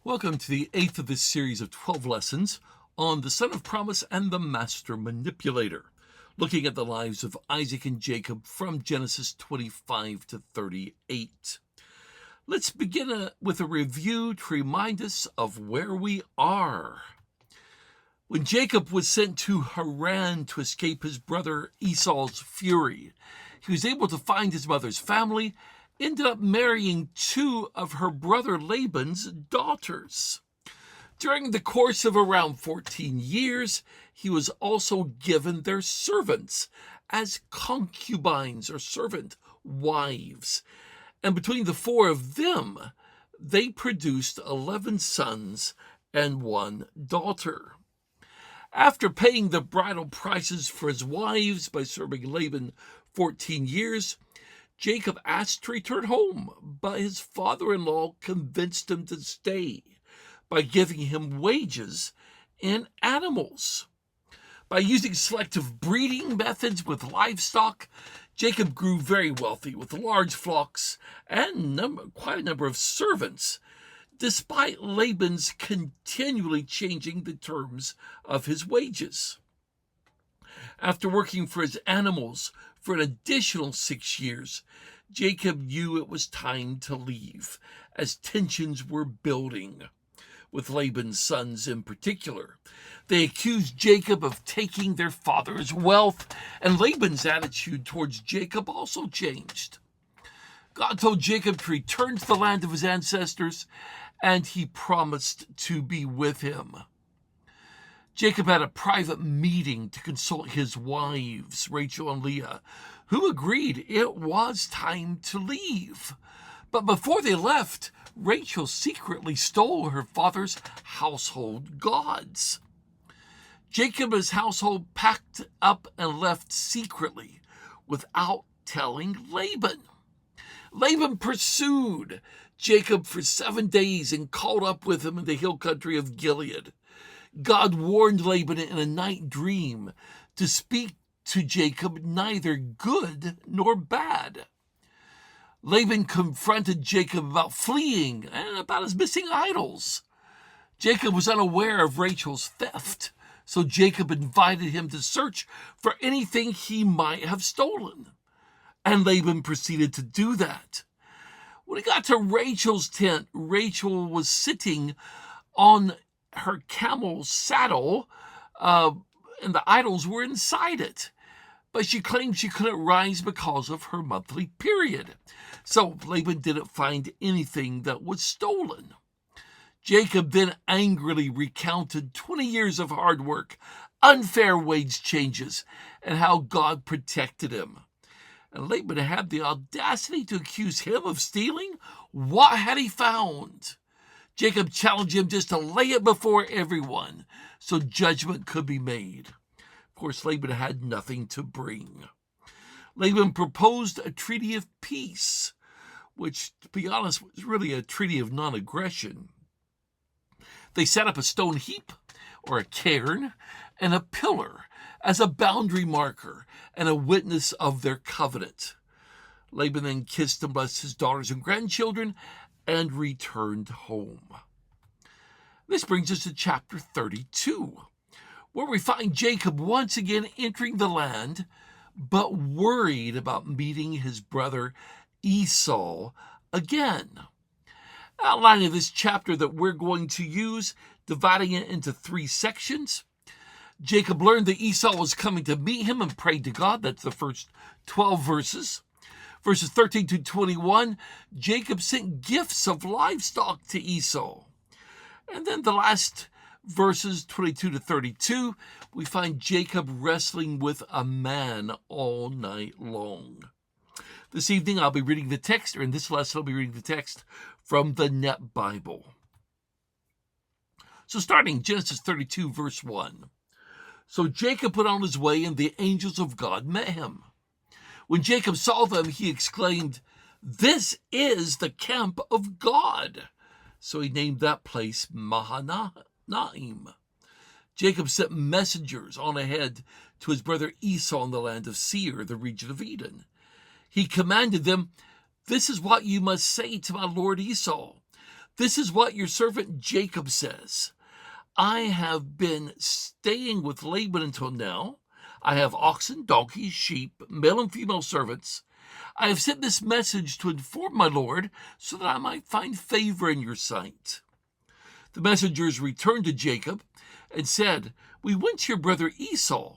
Welcome to the 8th of this series of 12 lessons on the Son of Promise and the Master Manipulator, looking at the lives of Isaac and Jacob from Genesis 25 to 38. Let's begin with a review to remind us of where we are. When Jacob was sent to Haran to escape his brother Esau's fury, he was able to find his mother's family, ended up marrying two of her brother Laban's daughters. During the course of around 14 years, he was also given their servants as concubines or servant wives. And between the four of them, they produced 11 sons and one daughter. After paying the bridal prices for his wives by serving Laban 14 years, Jacob asked to return home, but his father-in-law convinced him to stay by giving him wages and animals. By using selective breeding methods with livestock, Jacob grew very wealthy with large flocks and quite a number of servants, despite Laban's continually changing the terms of his wages. After working for his animals for an additional 6 years, Jacob knew it was time to leave, as tensions were building with Laban's sons in particular. They accused Jacob of taking their father's wealth, and Laban's attitude towards Jacob also changed. God told Jacob to return to the land of his ancestors, and he promised to be with him. Jacob had a private meeting to consult his wives, Rachel and Leah, who agreed it was time to leave. But before they left, Rachel secretly stole her father's household gods. Jacob and his household packed up and left secretly without telling Laban. Laban pursued Jacob for 7 days and caught up with him in the hill country of Gilead. God warned Laban in a night dream to speak to Jacob neither good nor bad. Laban confronted Jacob about fleeing and about his missing idols. Jacob was unaware of Rachel's theft, so Jacob invited him to search for anything he might have stolen. And Laban proceeded to do that. When he got to Rachel's tent, Rachel was sitting on her camel's saddle, and the idols were inside it. But she claimed she couldn't rise because of her monthly period. So Laban didn't find anything that was stolen. Jacob then angrily recounted 20 years of hard work, unfair wage changes, and how God protected him. And Laban had the audacity to accuse him of stealing. What had he found? Jacob challenged him just to lay it before everyone so judgment could be made. Of course, Laban had nothing to bring. Laban proposed a treaty of peace, which, to be honest, was really a treaty of non-aggression. They set up a stone heap, or a cairn, and a pillar as a boundary marker and a witness of their covenant. Laban then kissed and blessed his daughters and grandchildren and returned home. This brings us to chapter 32, where we find Jacob once again entering the land, but worried about meeting his brother Esau again. Outlining this chapter that we're going to use, dividing it into 3 sections. Jacob learned that Esau was coming to meet him and prayed to God. That's the first 12 verses. Verses 13 to 21, Jacob sent gifts of livestock to Esau. And then the last verses 22 to 32, we find Jacob wrestling with a man all night long. This evening I'll be reading the text, or in this lesson I'll be reading the text from the Net Bible. So starting Genesis 32, verse 1. So Jacob went on his way, and the angels of God met him. When Jacob saw them, he exclaimed, "This is the camp of God." So he named that place Mahanaim. Jacob sent messengers on ahead to his brother Esau in the land of Seir, the region of Edom. He commanded them, "This is what you must say to my lord Esau. This is what your servant Jacob says. I have been staying with Laban until now. I have oxen, donkeys, sheep, male and female servants. I have sent this message to inform my lord so that I might find favor in your sight. The messengers returned to Jacob and said, We went to your brother Esau.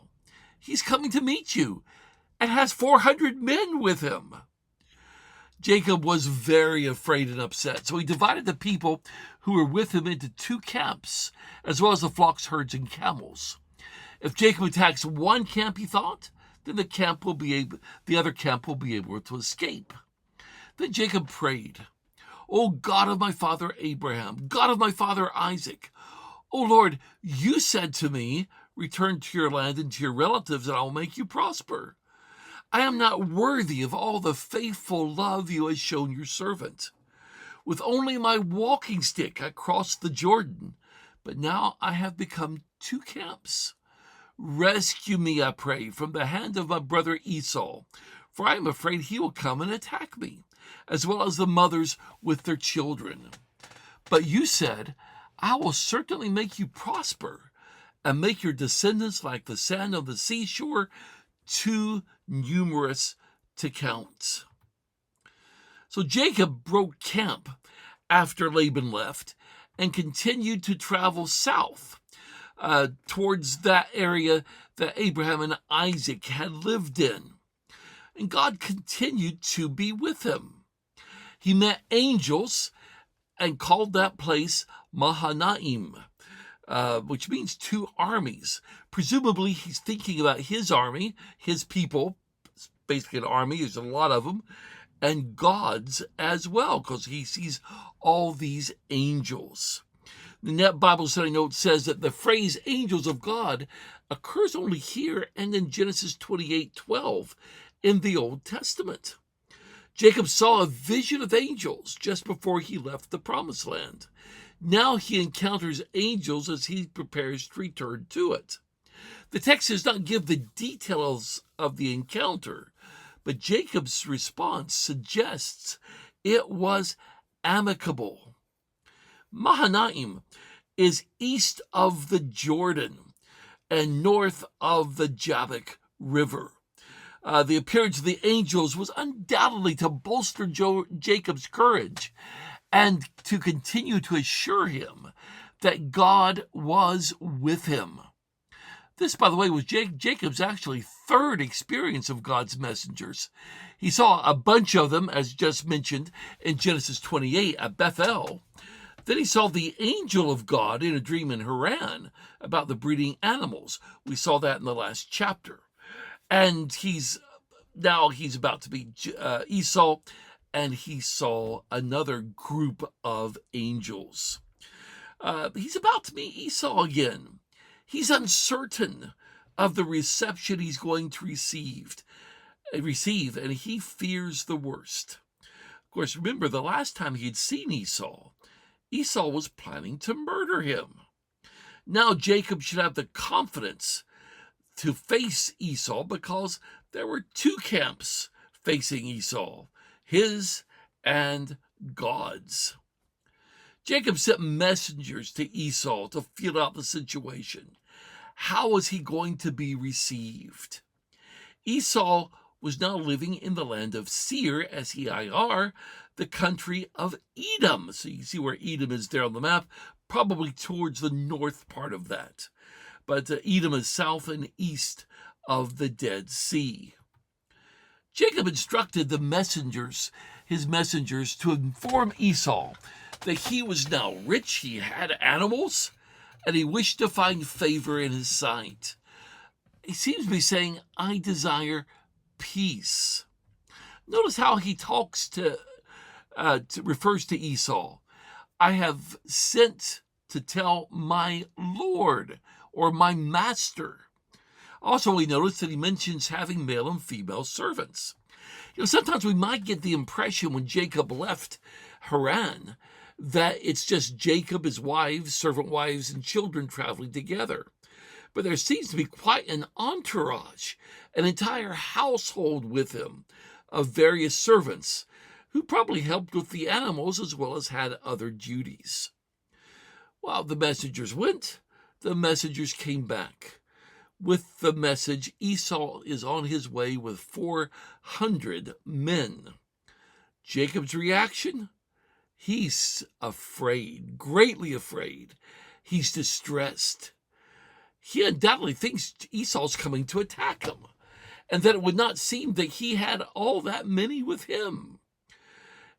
He's coming to meet you and has 400 men with him. Jacob was very afraid and upset, so he divided the people who were with him into 2 camps, as well as the flocks, herds, and camels. If Jacob attacks one camp, he thought, then the other camp will be able to escape. Then Jacob prayed, O God of my father Abraham, God of my father Isaac, O Lord, you said to me, return to your land and to your relatives, and I will make you prosper. I am not worthy of all the faithful love you have shown your servant. With only my walking stick I crossed the Jordan, but now I have become 2 camps. Rescue me, I pray, from the hand of my brother Esau, for I am afraid he will come and attack me, as well as the mothers with their children. But you said, I will certainly make you prosper, and make your descendants like the sand of the seashore, too numerous to count. So Jacob broke camp after Laban left and continued to travel south towards that area that Abraham and Isaac had lived in. And God continued to be with him. He met angels and called that place Mahanaim, which means 2 armies. Presumably, he's thinking about his army, his people, basically an army, there's a lot of them, and God's as well, because he sees all these angels. The Net Bible Study Note says that the phrase angels of God occurs only here and in Genesis 28:12 in the Old Testament. Jacob saw a vision of angels just before he left the Promised Land. Now he encounters angels as he prepares to return to it. The text does not give the details of the encounter, but Jacob's response suggests it was amicable. Mahanaim is east of the Jordan and north of the Jabbok River. The appearance of the angels was undoubtedly to bolster Jacob's courage and to continue to assure him that God was with him. This, by the way, was Jacob's actually 3rd experience of God's messengers. He saw a bunch of them, as just mentioned, in Genesis 28 at Bethel. Then he saw the angel of God in a dream in Haran about the breeding animals. We saw that in the last chapter. And he's about to be Esau, and he saw another group of angels. He's about to meet Esau again. He's uncertain of the reception he's going to receive, and he fears the worst. Of course, remember the last time he had seen Esau was planning to murder him. Now Jacob should have the confidence to face Esau because there were 2 camps facing Esau, his and God's. Jacob sent messengers to Esau to feel out the situation. How was he going to be received? Esau was now living in the land of Seir, S-E-I-R, the country of Edom. So you can see where Edom is there on the map, probably towards the north part of that. But Edom is south and east of the Dead Sea. Jacob instructed his messengers, to inform Esau that he was now rich, he had animals, and he wished to find favor in his sight. He seems to be saying, I desire peace. Notice how he talks refers to Esau. I have sent to tell my Lord, or my master. Also, we notice that he mentions having male and female servants. Sometimes we might get the impression when Jacob left Haran that it's just Jacob, his wives, servant wives, and children traveling together. But there seems to be quite an entourage, an entire household with him of various servants. who probably helped with the animals as well as had other duties. While the messengers went, the messengers came back. With the message, Esau is on his way with 400 men. Jacob's reaction? He's afraid, greatly afraid. He's distressed. He undoubtedly thinks Esau's coming to attack him, and that it would not seem that he had all that many with him.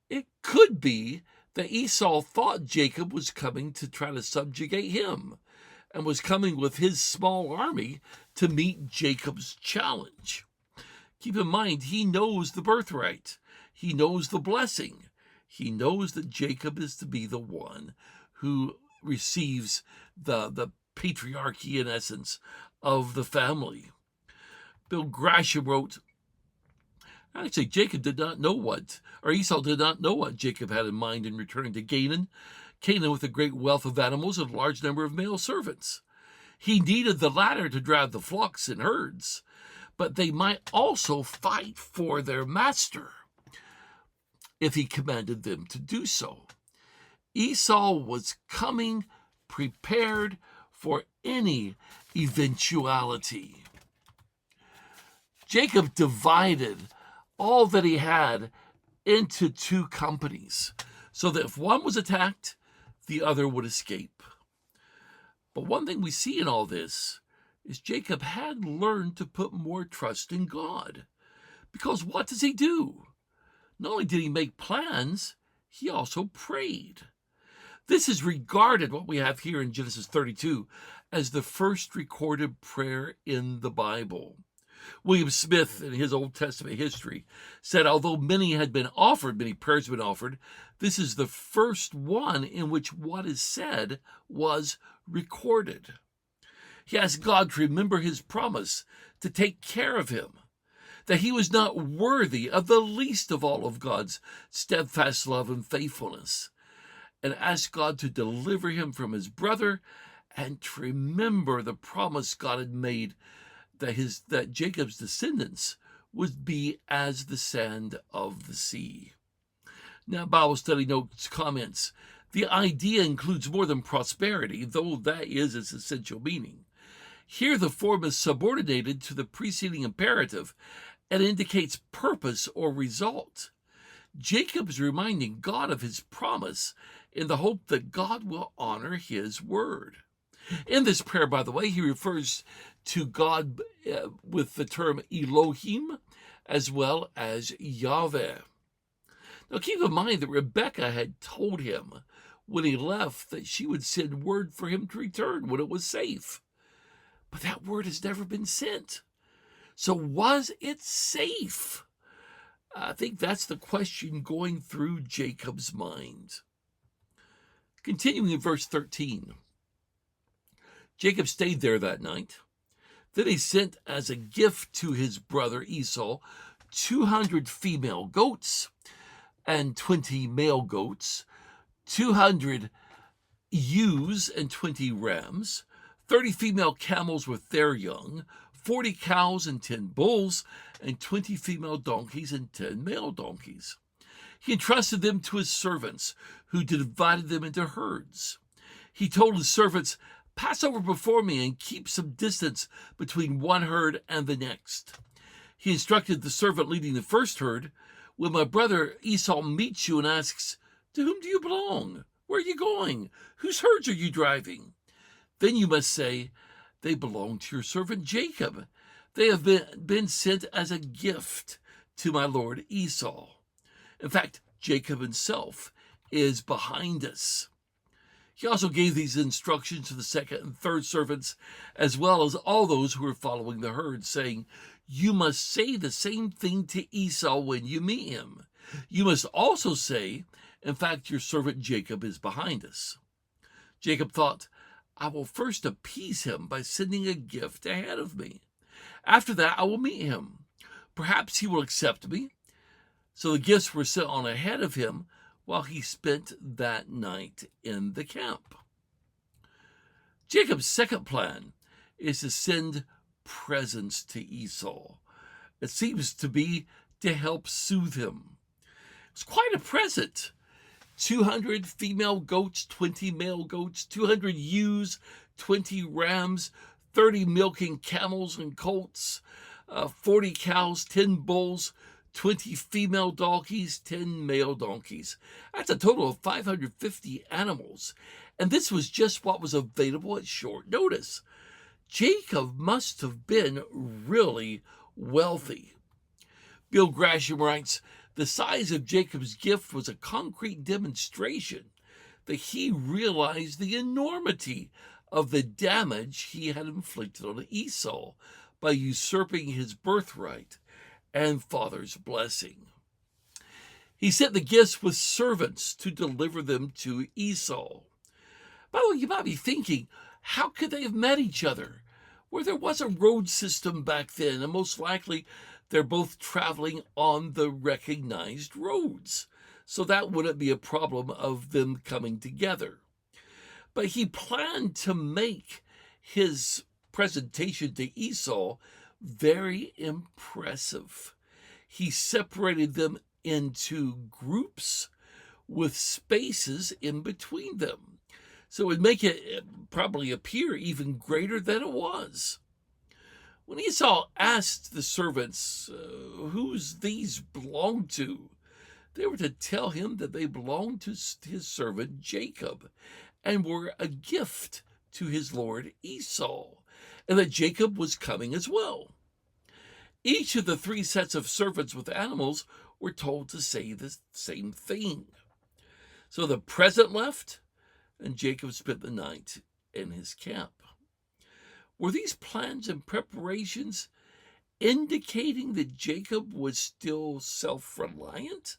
It could be that Esau thought Jacob was coming to try to subjugate him, and was coming with his small army to meet Jacob's challenge. Keep in mind, he knows the birthright. He knows the blessing. He knows that Jacob is to be the one who receives the patriarchy, in essence, of the family. Bill Grasham wrote, actually, Esau did not know what Jacob had in mind in returning to Canaan with a great wealth of animals and a large number of male servants. He needed the latter to drive the flocks and herds, but they might also fight for their master if he commanded them to do so. Esau was coming prepared for any eventuality. Jacob divided all that he had into two companies, so that if one was attacked, the other would escape. But one thing we see in all this is Jacob had learned to put more trust in God. Because what does he do? Not only did he make plans, he also prayed. This is regarded, what we have here in Genesis 32, as the first recorded prayer in the Bible. William Smith, in his Old Testament history, said, although many prayers had been offered, this is the first one in which what is said was recorded. He asked God to remember his promise to take care of him, that he was not worthy of the least of all of God's steadfast love and faithfulness, and asked God to deliver him from his brother and to remember the promise God had made that Jacob's descendants would be as the sand of the sea. Now, Bible study notes comments, the idea includes more than prosperity, though that is its essential meaning. Here the form is subordinated to the preceding imperative and indicates purpose or result. Jacob is reminding God of his promise in the hope that God will honor his word. In this prayer, by the way, he refers to God with the term Elohim as well as Yahweh. Now keep in mind that Rebekah had told him when he left that she would send word for him to return when it was safe. But that word has never been sent. So was it safe? I think that's the question going through Jacob's mind. Continuing in verse 13. Jacob stayed there that night. Then he sent as a gift to his brother Esau 200 female goats and 20 male goats, 200 ewes and 20 rams, 30 female camels with their young, 40 cows and 10 bulls, and 20 female donkeys and 10 male donkeys. He entrusted them to his servants, who divided them into herds. He told his servants, pass over before me and keep some distance between one herd and the next. He instructed the servant leading the first herd, when my brother Esau meets you and asks, to whom do you belong? Where are you going? Whose herds are you driving? Then you must say, they belong to your servant Jacob. They have been sent as a gift to my lord Esau. In fact, Jacob himself is behind us. He also gave these instructions to the second and third servants, as well as all those who were following the herd, saying, you must say the same thing to Esau when you meet him. You must also say, in fact, your servant Jacob is behind us. Jacob thought, I will first appease him by sending a gift ahead of me. After that, I will meet him. Perhaps he will accept me. So the gifts were sent on ahead of him while he spent that night in the camp. Jacob's second plan is to send presents to Esau. It seems to be to help soothe him. It's quite a present. 200 female goats, 20 male goats, 200 ewes, 20 rams, 30 milking camels and colts, 40 cows, 10 bulls, 20 female donkeys, 10 male donkeys. That's a total of 550 animals. And this was just what was available at short notice. Jacob must have been really wealthy. Bill Grasham writes, the size of Jacob's gift was a concrete demonstration that he realized the enormity of the damage he had inflicted on Esau by usurping his birthright and father's blessing. He sent the gifts with servants to deliver them to Esau. By the way, you might be thinking, how could they have met each other? Well, there was a road system back then, and most likely they're both traveling on the recognized roads. So that wouldn't be a problem of them coming together. But he planned to make his presentation to Esau very impressive. He separated them into groups with spaces in between them. So it would make it probably appear even greater than it was. When Esau asked the servants whose these belonged to, they were to tell him that they belonged to his servant Jacob and were a gift to his lord Esau, and that Jacob was coming as well. Each of the 3 sets of servants with animals were told to say the same thing. So the present left, and Jacob spent the night in his camp. Were these plans and preparations indicating that Jacob was still self-reliant?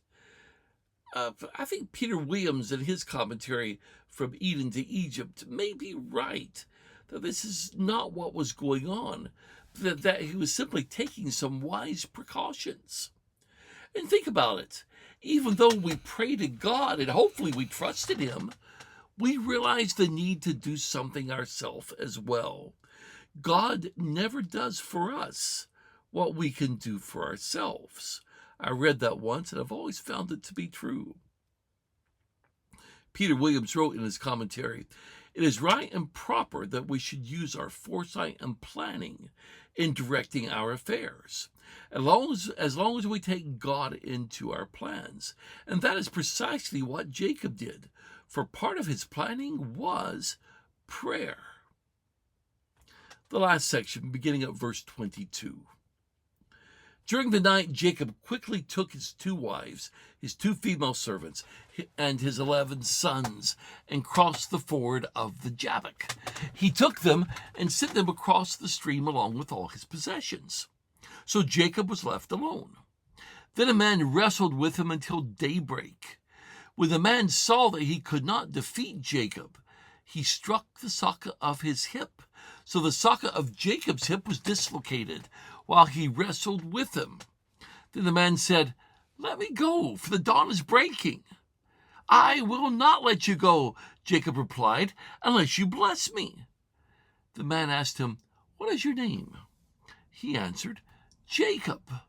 I think Peter Williams, in his commentary from Eden to Egypt, may be right that this is not what was going on, that he was simply taking some wise precautions. And think about it. Even though we pray to God and hopefully we trusted him, we realize the need to do something ourselves as well. God never does for us what we can do for ourselves. I read that once, and I've always found it to be true. Peter Williams wrote in his commentary, it is right and proper that we should use our foresight and planning in directing our affairs, as long as we take God into our plans. And that is precisely what Jacob did, for part of his planning was prayer. The last section, beginning at verse 22. During the night, Jacob quickly took his 2 wives, his 2 female servants, and his 11 sons, and crossed the ford of the Jabbok. He took them and sent them across the stream along with all his possessions. So Jacob was left alone. Then a man wrestled with him until daybreak. When the man saw that he could not defeat Jacob, he struck the socket of his hip. So the socket of Jacob's hip was dislocated while he wrestled with him. Then the man said, "Let me go, for the dawn is breaking." "I will not let you go," Jacob replied, "unless you bless me." The man asked him, "What is your name?" He answered, "Jacob."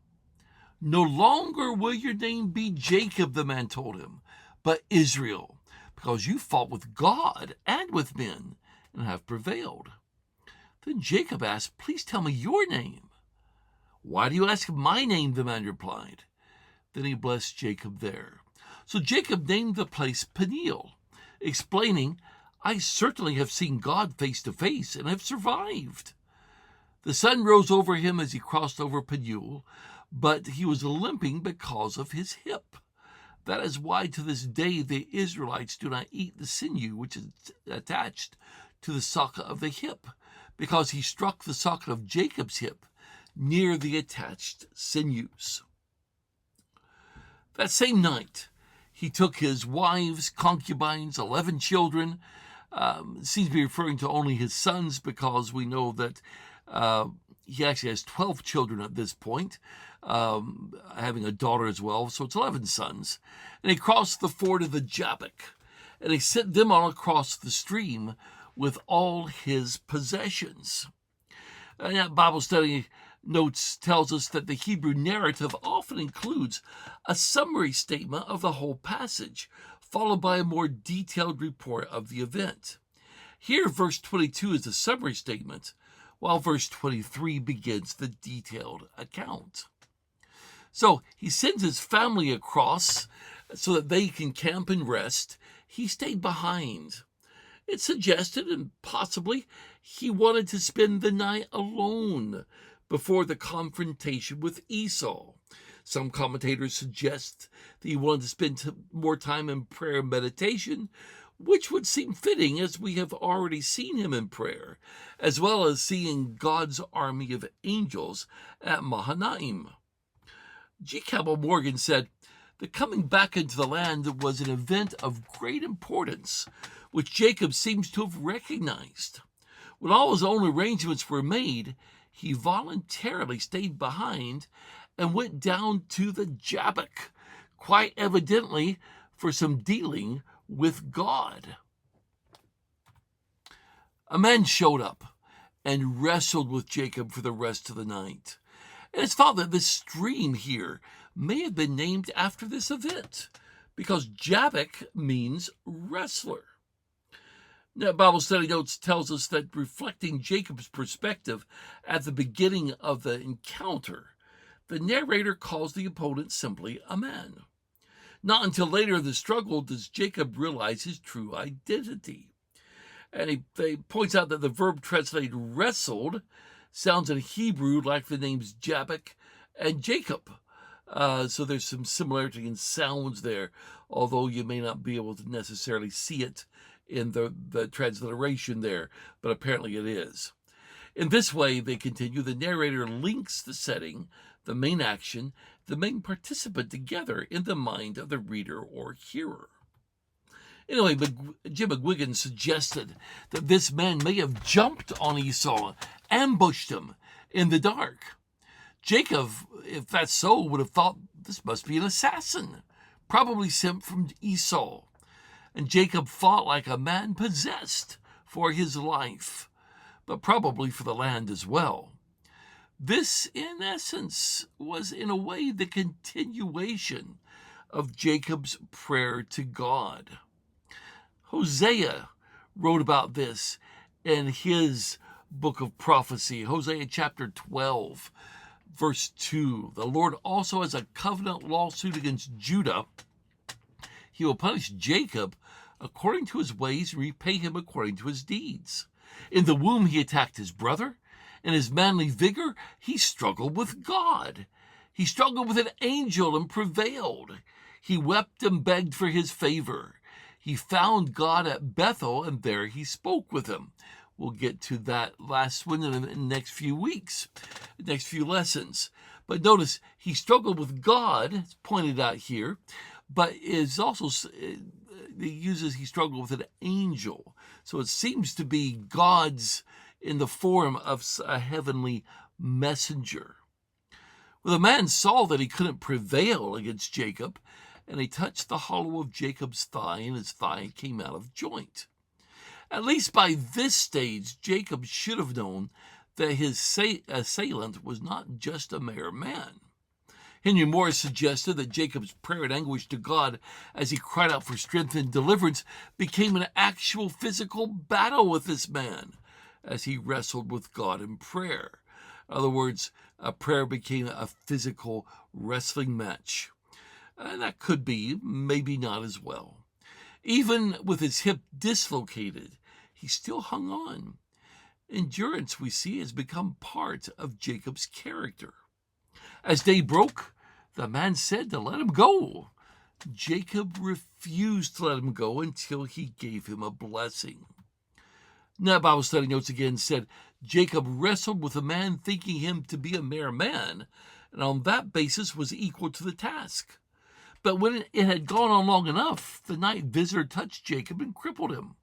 "No longer will your name be Jacob," the man told him, "but Israel, because you fought with God and with men and have prevailed." Then Jacob asked, "Please tell me your name." "Why do you ask my name?" the man replied. Then he blessed Jacob there. So Jacob named the place Peniel, explaining, "I certainly have seen God face to face and have survived." The sun rose over him as he crossed over Peniel, but he was limping because of his hip. That is why to this day the Israelites do not eat the sinew which is attached to the socket of the hip, because he struck the socket of Jacob's hip near the attached sinews. That same night, he took his wives, concubines, 11 children. Seems to be referring to only his sons, because we know that he actually has 12 children at this point, having a daughter as well. So it's 11 sons. And he crossed the ford of the Jabbok, and he sent them on across the stream with all his possessions. In that Bible study, Notes tells us that the Hebrew narrative often includes a summary statement of the whole passage, followed by a more detailed report of the event. Here, verse 22 is the summary statement, while verse 23 begins the detailed account. So he sends his family across so that they can camp and rest. He stayed behind. It's suggested, and possibly, he wanted to spend the night alone before the confrontation with Esau. Some commentators suggest that he wanted to spend more time in prayer and meditation, which would seem fitting as we have already seen him in prayer, as well as seeing God's army of angels at Mahanaim. G. Campbell Morgan said, "The coming back into the land was an event of great importance, which Jacob seems to have recognized. When all his own arrangements were made, he voluntarily stayed behind and went down to the Jabbok, quite evidently for some dealing with God." A man showed up and wrestled with Jacob for the rest of the night. And it's thought that this stream here may have been named after this event, because Jabbok means wrestler. Now, Bible Study Notes tells us that reflecting Jacob's perspective at the beginning of the encounter, the narrator calls the opponent simply a man. Not until later in the struggle does Jacob realize his true identity. And he points out that the verb translated wrestled sounds in Hebrew like the names Jabbok and Jacob. So there's some similarity in sounds there, although you may not be able to necessarily see it in the transliteration there, but apparently it is. In this way, they continue, the narrator links the setting, the main action, the main participant together in the mind of the reader or hearer. Anyway, Jim McGuigan suggested that this man may have jumped on Esau, ambushed him in the dark. Jacob, if that's so, would have thought this must be an assassin, probably sent from Esau. And Jacob fought like a man possessed for his life, but probably for the land as well. This, in essence, was in a way the continuation of Jacob's prayer to God. Hosea wrote about this in his book of prophecy, Hosea chapter 12, verse 2. The Lord also has a covenant lawsuit against Judah. He will punish Jacob according to his ways and repay him according to his deeds. In the womb he attacked his brother. In his manly vigor, he struggled with God. He struggled with an angel and prevailed. He wept and begged for his favor. He found God at Bethel, and there he spoke with him. We'll get to that last one in the next few weeks, next few lessons. But notice, he struggled with God, it's pointed out here, but is also, he struggled with an angel. So it seems to be God's in the form of a heavenly messenger. Well, the man saw that he couldn't prevail against Jacob, and he touched the hollow of Jacob's thigh, and his thigh came out of joint. At least by this stage, Jacob should have known that his assailant was not just a mere man. Henry Morris suggested that Jacob's prayer and anguish to God as he cried out for strength and deliverance became an actual physical battle with this man as he wrestled with God in prayer. In other words, a prayer became a physical wrestling match. And that could be, maybe not as well. Even with his hip dislocated, he still hung on. Endurance, we see, has become part of Jacob's character. As day broke, the man said to let him go. Jacob refused to let him go until he gave him a blessing. Now, Bible Study Notes again said, Jacob wrestled with a man thinking him to be a mere man, and on that basis was equal to the task. But when it had gone on long enough, the night visitor touched Jacob and crippled him.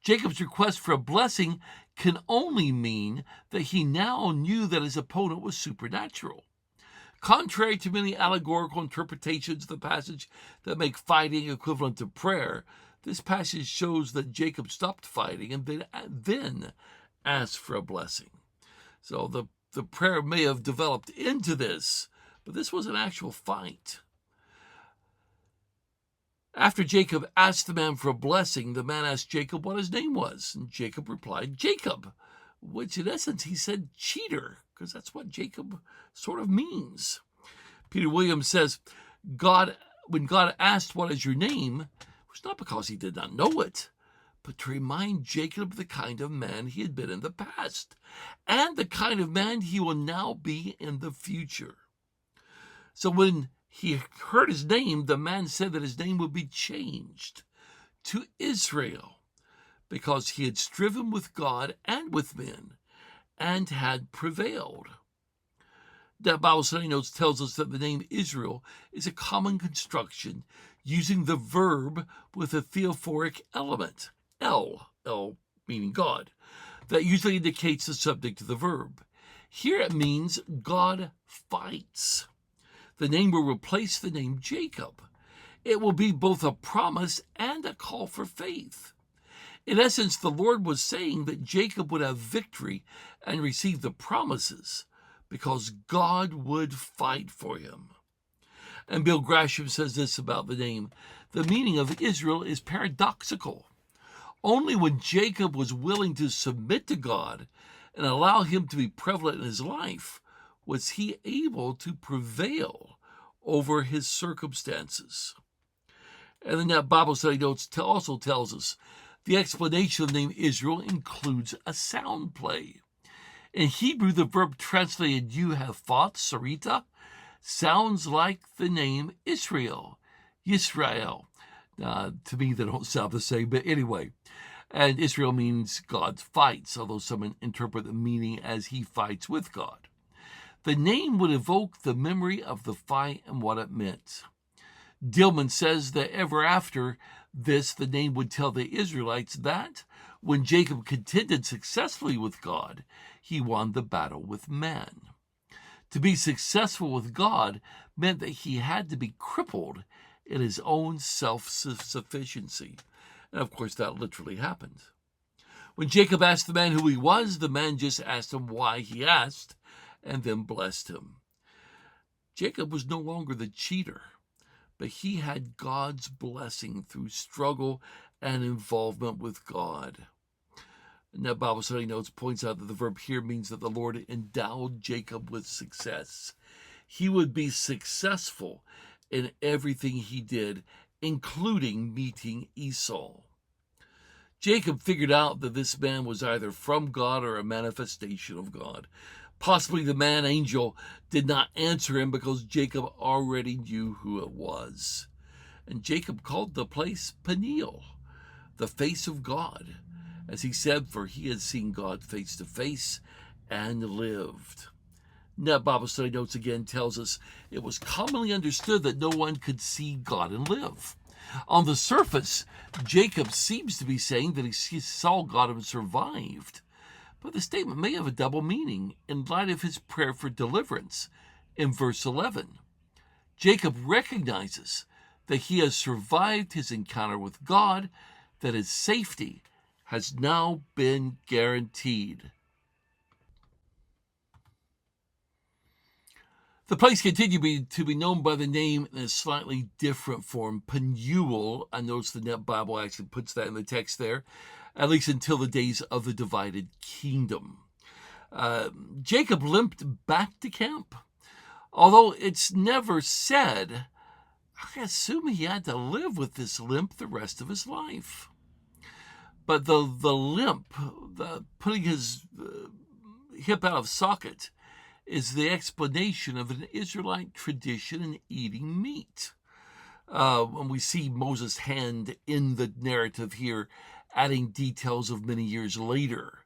Jacob's request for a blessing can only mean that he now knew that his opponent was supernatural. Contrary to many allegorical interpretations of the passage that make fighting equivalent to prayer, this passage shows that Jacob stopped fighting and then asked for a blessing. So the the prayer may have developed into this, but this was an actual fight. After Jacob asked the man for a blessing, the man asked Jacob what his name was, and Jacob replied, Jacob, which in essence he said cheater, because that's what Jacob sort of means. Peter Williams says, when God asked, what is your name, it was not because he did not know it, but to remind Jacob of the kind of man he had been in the past, and the kind of man he will now be in the future. So when he heard his name, the man said that his name would be changed to Israel, because he had striven with God and with men, and had prevailed. That Bible study notes tells us that the name Israel is a common construction using the verb with a theophoric element, El meaning God, that usually indicates the subject of the verb. Here it means God fights. The name will replace the name Jacob. It will be both a promise and a call for faith. In essence, the Lord was saying that Jacob would have victory and receive the promises because God would fight for him. And Bill Grasham says this about the name. The meaning of Israel is paradoxical. Only when Jacob was willing to submit to God and allow him to be prevalent in his life was he able to prevail over his circumstances. And then that Bible study notes also tells us the explanation of the name Israel includes a sound play. In Hebrew, the verb translated you have fought, sarita, sounds like the name Israel, Yisrael. To me, they don't sound the same, but anyway. And Israel means God fights, although some interpret the meaning as he fights with God. The name would evoke the memory of the fight and what it meant. Dillman says that ever after this, the name would tell the Israelites that when Jacob contended successfully with God, he won the battle with man. To be successful with God meant that he had to be crippled in his own self-sufficiency. And of course, that literally happened. When Jacob asked the man who he was, the man just asked him why he asked, and then blessed him. Jacob was no longer the cheater, but he had God's blessing through struggle and involvement with God. And that Bible study notes points out that the verb here means that the Lord endowed Jacob with success. He would be successful in everything he did, including meeting Esau. Jacob figured out that this man was either from God or a manifestation of God. Possibly the man angel did not answer him because Jacob already knew who it was. And Jacob called the place Peniel, the face of God, as he said, for he had seen God face to face and lived. That Bible study notes again tells us it was commonly understood that no one could see God and live. On the surface, Jacob seems to be saying that he saw God and survived. But the statement may have a double meaning in light of his prayer for deliverance in verse 11. Jacob recognizes that he has survived his encounter with God, that his safety has now been guaranteed. The place continued to be known by the name in a slightly different form, Penuel. I notice the Net Bible actually puts that in the text there, at least until the days of the divided kingdom. Jacob limped back to camp. Although it's never said, I assume he had to live with this limp the rest of his life. But the limp, the putting his hip out of socket, is the explanation of an Israelite tradition in eating meat. When we see Moses' hand in the narrative here, adding details of many years later.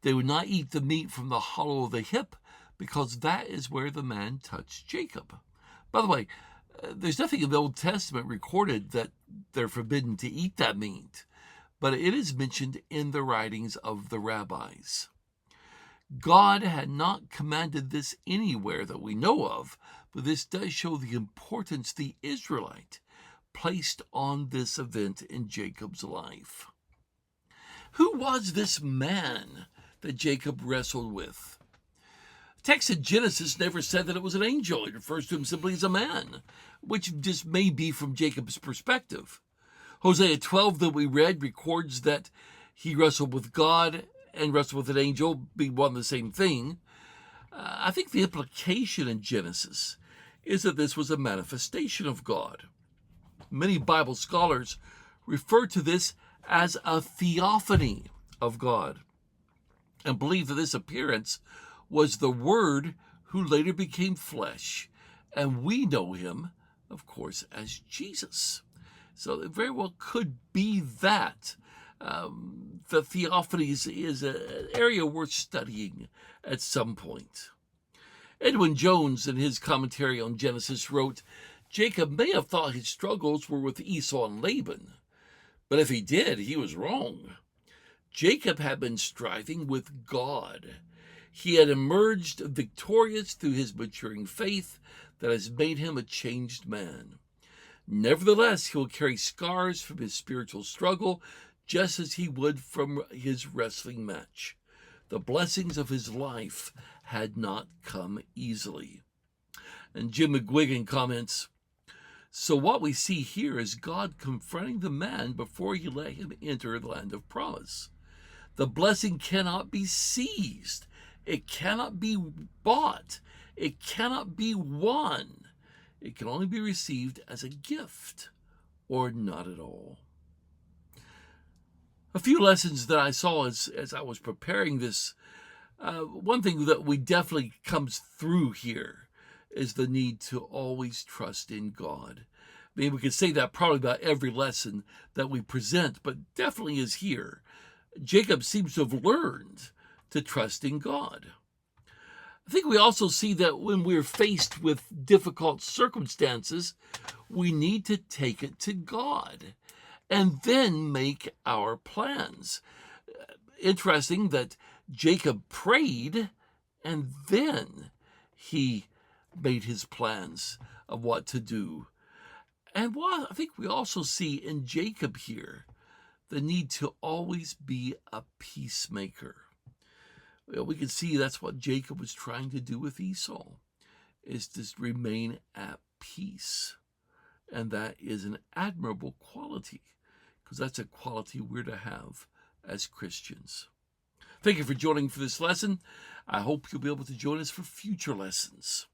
They would not eat the meat from the hollow of the hip because that is where the man touched Jacob. By the way, there's nothing in the Old Testament recorded that they're forbidden to eat that meat, but it is mentioned in the writings of the rabbis. God had not commanded this anywhere that we know of, but this does show the importance the Israelite placed on this event in Jacob's life. Who was this man that Jacob wrestled with? The text in Genesis never said that it was an angel. It refers to him simply as a man, which just may be from Jacob's perspective. Hosea 12 that we read records that he wrestled with God and wrestled with an angel, being one and the same thing. I think the implication in Genesis is that this was a manifestation of God. Many Bible scholars refer to this as a theophany of God and believe that this appearance was the Word who later became flesh, and we know him, of course, as Jesus. So it very well could be that. The theophanies is an area worth studying at some point. Edwin Jones, in his commentary on Genesis, wrote, Jacob may have thought his struggles were with Esau and Laban, but if he did, he was wrong. Jacob had been striving with God. He had emerged victorious through his maturing faith that has made him a changed man. Nevertheless, he will carry scars from his spiritual struggle, just as he would from his wrestling match. The blessings of his life had not come easily. And Jim McGuigan comments, so what we see here is God confronting the man before he let him enter the land of promise. The blessing cannot be seized. It cannot be bought. It cannot be won. It can only be received as a gift or not at all. A few lessons that I saw as I was preparing this, one thing that we definitely comes through here is the need to always trust in God. I mean, we could say that probably about every lesson that we present, but definitely is here. Jacob seems to have learned to trust in God. I think we also see that when we're faced with difficult circumstances, we need to take it to God and then make our plans. Interesting that Jacob prayed and then he made his plans of what to do. And what I think we also see in Jacob here, the need to always be a peacemaker. Well, we can see that's what Jacob was trying to do with Esau, is to remain at peace. And that is an admirable quality, because that's a quality we're to have as Christians. Thank you for joining for this lesson. I hope you'll be able to join us for future lessons.